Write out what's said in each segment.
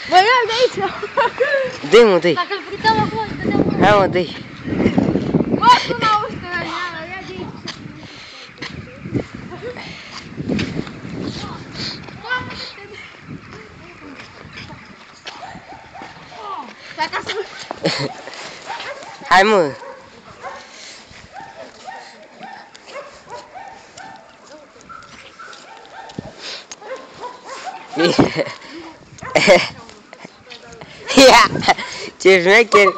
Bă, ia de aici! Dă-i mă, dă-i! Dacă îl prindeam acum, îți dădeam mă! Hai mă, dă-i! Bă, tu n-auzi că ia de aici! Stai acasă! Hai mă! Ia! Ce șmecher!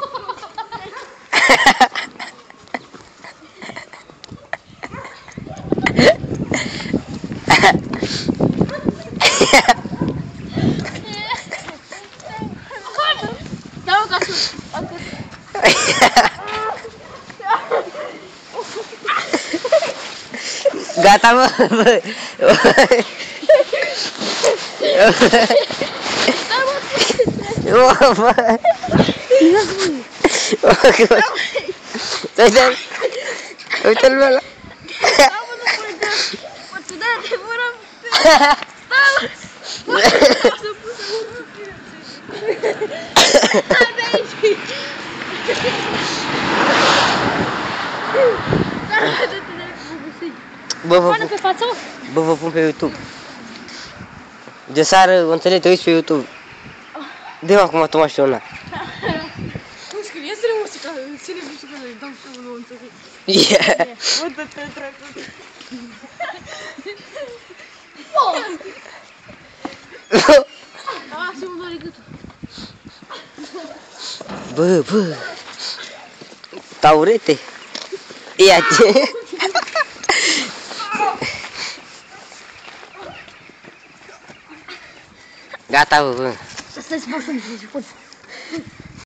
Dau acasă! Gata mă! Bă! Bă! Bă! Uite-l! Uite-l ăla! Da, mă, nu pune de... Mă, tu de-aia te vorăm pe... Stai, mă! Să pun să urmă pe... Stai de aici! Stai, du-te de aici, mă găsi! Bă, vă Pune pun, pe față, mă! bă, vă pun pe YouTube. De seară, înțeleg, te uiți pe YouTube. Dă-mi acum tu mașina ăla. Nu scrie, ia-ți-le muzica, ține muzica, îi dau și unul, înțeleg. Yeah. Bă, dă-te, dracu! Da, și-mă doare gâtul. Bă, bă. Taurete. Ia-te. Gata, bă, bă. Stai să faci un